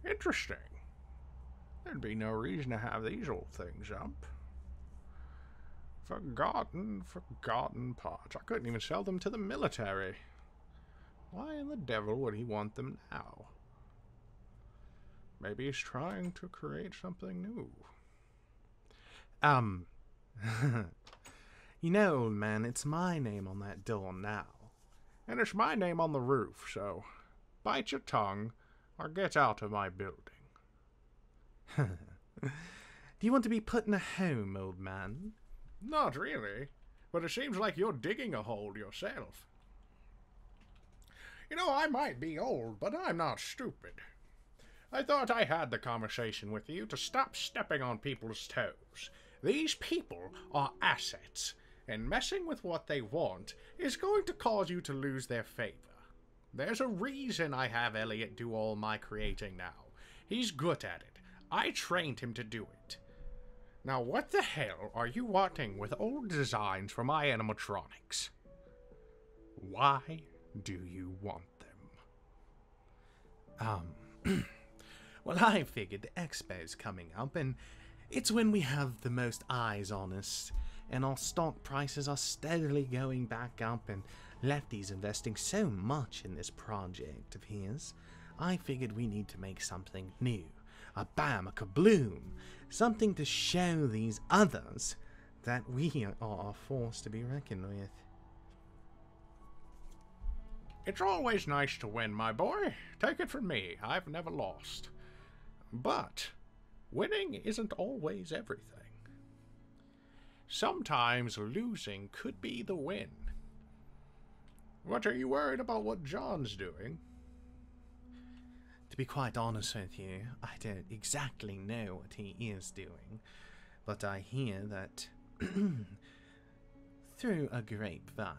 Interesting. There'd be no reason to have these old things up. Forgotten parts. I couldn't even sell them to the military. Why in the devil would he want them now? Maybe he's trying to create something new. You know, old man, it's my name on that door now. And it's my name on the roof, so bite your tongue or get out of my building. Do you want to be put in a home, old man? Not really, but it seems like you're digging a hole yourself. You know, I might be old, but I'm not stupid. I thought I had the conversation with you to stop stepping on people's toes. These people are assets, and messing with what they want is going to cause you to lose their favor. There's a reason I have Elliot do all my creating now. He's good at it. I trained him to do it. Now what the hell are you wanting with old designs for my animatronics? Why do you want them? Well, I figured the expo's coming up, and it's when we have the most eyes on us, and our stock prices are steadily going back up, and Lefty's investing so much in this project of his. I figured we need to make something new. A bam, a kabloom. Something to show these others that we are a force to be reckoned with. It's always nice to win, my boy. Take it from me, I've never lost. But winning isn't always everything. Sometimes losing could be the win. What are you worried about what John's doing? To be quite honest with you, I don't exactly know what he is doing, but I hear that through a grapevine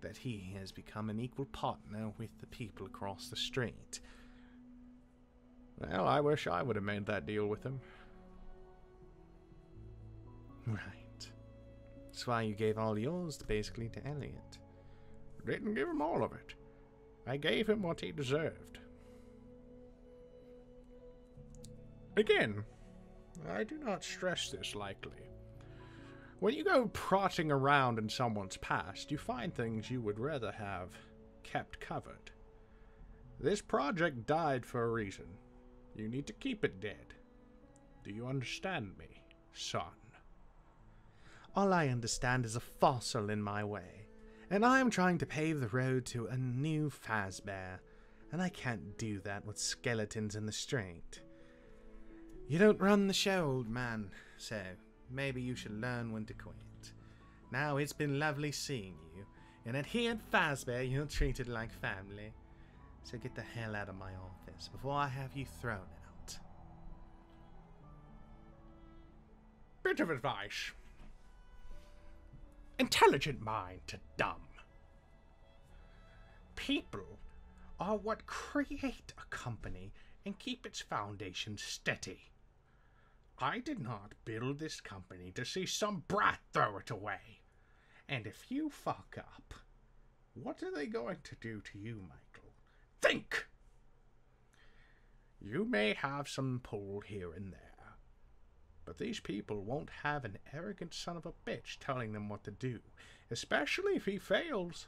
that he has become an equal partner with the people across the street. Well, I wish I would have made that deal with him. Right. That's why you gave all yours basically to Elliot. Didn't give him all of it. I gave him what he deserved. Again, I do not stress this lightly. When you go trotting around in someone's past, you find things you would rather have kept covered. This project died for a reason. You need to keep it dead. Do you understand me, son? All I understand is a fossil in my way, and I am trying to pave the road to a new Fazbear, and I can't do that with skeletons in the street. You don't run the show, old man, so maybe you should learn when to quit. Now, it's been lovely seeing you, and here at Fazbear you're treated like family. So get the hell out of my office before I have you thrown out. Bit of advice. Intelligent mind to dumb. People are what create a company and keep its foundation steady. I did not build this company to see some brat throw it away. And if you fuck up, what are they going to do to you, Michael? Think! You may have some pull here and there, but these people won't have an arrogant son of a bitch telling them what to do, especially if he fails.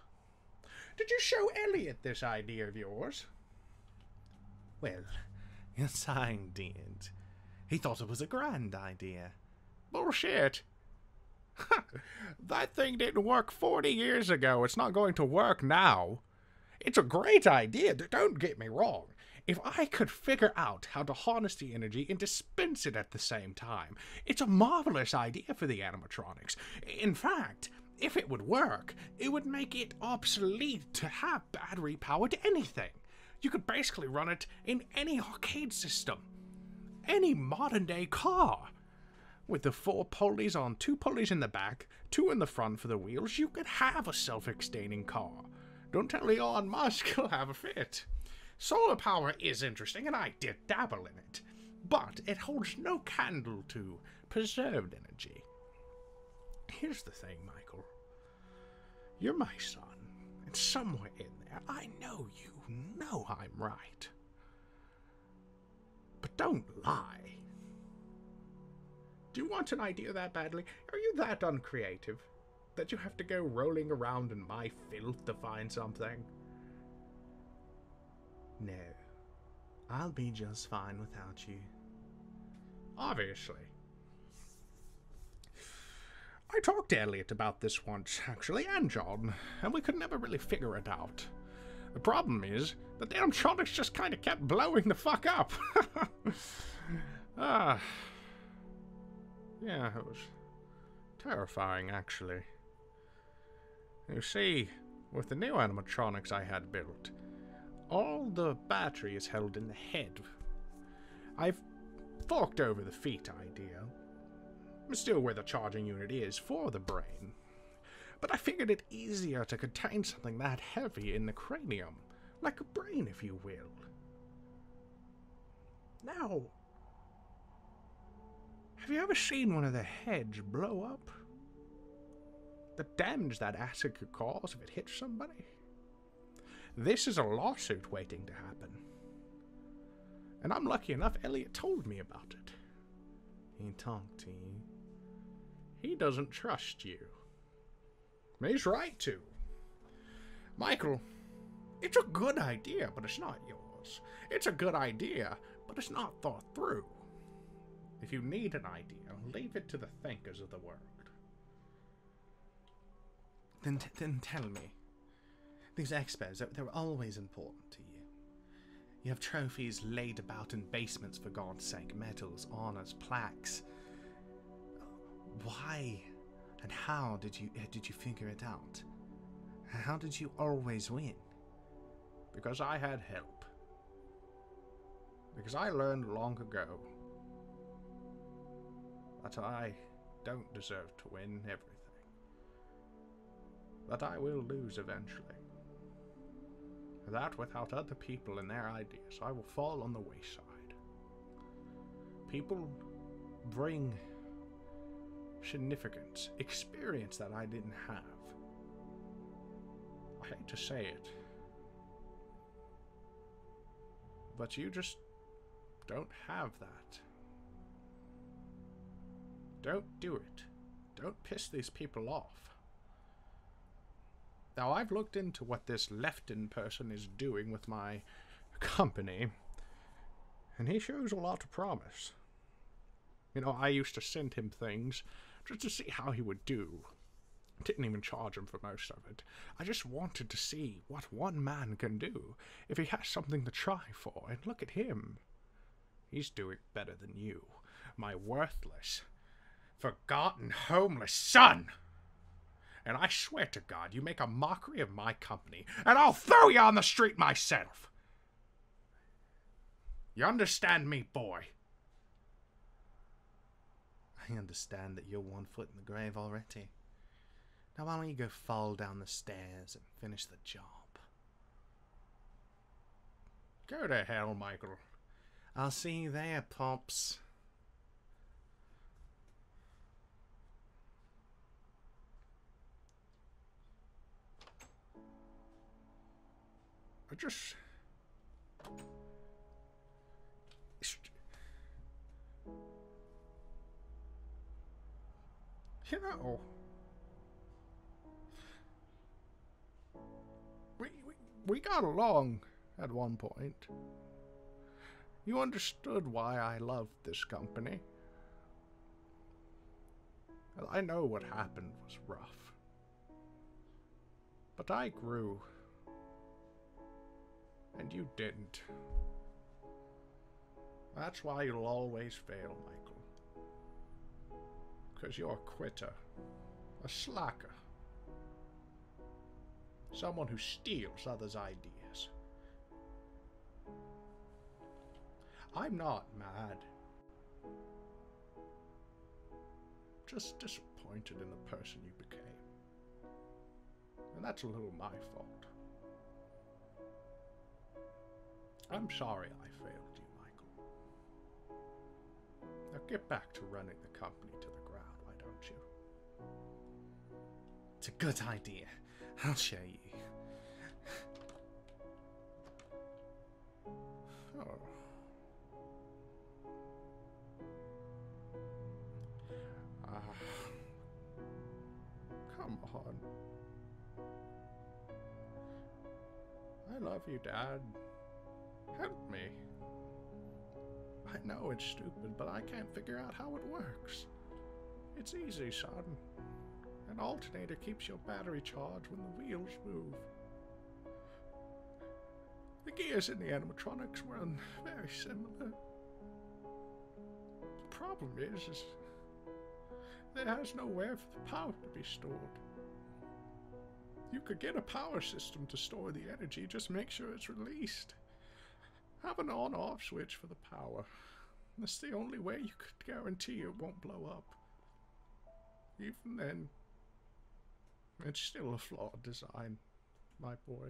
Did you show Elliot this idea of yours? Well, yes, I did. He thought it was a grand idea. Bullshit. That thing didn't work 40 years ago. It's not going to work now. It's a great idea, don't get me wrong. If I could figure out how to harness the energy and dispense it at the same time, it's a marvelous idea for the animatronics. In fact, if it would work, it would make it obsolete to have battery-powered anything. You could basically run it in any arcade system. Any modern-day car. With the 4 pulleys on 2 pulleys in the back, 2 in the front for the wheels, you could have a self-extending car. Don't tell Elon Musk he'll have a fit. Solar power is interesting, and I did dabble in it. But it holds no candle to preserved energy. Here's the thing, Michael. You're my son, and somewhere in there, I know you know I'm right. Don't lie. Do you want an idea that badly? Are you that uncreative that you have to go rolling around in my filth to find something? No. I'll be just fine without you. Obviously. I talked to Elliot about this once, actually, and John, and we could never really figure it out. The problem is, the damn Tronics just kind of kept blowing the fuck up. Yeah, it was terrifying, actually. You see, with the new animatronics I had built, all the battery is held in the head. I've forked over the feet idea. Still where the charging unit is for the brain. But I figured it easier to contain something that heavy in the cranium. Like a brain, if you will. Now, have you ever seen one of the heads blow up? The damage that acid could cause if it hits somebody? This is a lawsuit waiting to happen. And I'm lucky enough Elliot told me about it. He talked to you. He doesn't trust you. He's right to. Michael, it's a good idea, but it's not yours. It's a good idea, but it's not thought through. If you need an idea, leave it to the thinkers of the world. Then tell me. These expos, they're always important to you. You have trophies laid about in basements, for God's sake. Medals, honors, plaques. Why and how did you figure it out? How did you always win? Because I had help. Because I learned long ago that I don't deserve to win everything. That I will lose eventually. That without other people and their ideas, I will fall on the wayside. People bring significance, experience that I didn't have. I hate to say it, but you just don't have that. Don't do it. Don't piss these people off. Now, I've looked into what this Lefton person is doing with my company, and he shows a lot of promise. You know, I used to send him things just to see how he would do. Didn't even charge him for most of it. I just wanted to see what one man can do if he has something to try for, and look at him. He's doing better than you, my worthless, forgotten, homeless son! And I swear to God, you make a mockery of my company, and I'll throw you on the street myself! You understand me, boy? I understand that you're 1 foot in the grave already. Now why don't you go fall down the stairs and finish the job? Go to hell, Michael. I'll see you there, Pops. I just... You know... We got along at one point. You understood why I loved this company. I know what happened was rough. But I grew. And you didn't. That's why you'll always fail, Michael. Because you're a quitter. A slacker. Someone who steals others' ideas. I'm not mad. Just disappointed in the person you became. And that's a little my fault. I'm sorry I failed you, Michael. Now get back to running the company to the ground, why don't you? It's a good idea. I'll show you. Oh. I love you, Dad. Help me. I know it's stupid, but I can't figure out how it works. It's easy, son. An alternator keeps your battery charged when the wheels move. The gears in the animatronics run very similar. The problem is there has nowhere for the power to be stored. You could get a power system to store the energy, just make sure it's released. Have an on-off switch for the power. That's the only way you could guarantee it won't blow up. Even then, it's still a flawed design, my boy.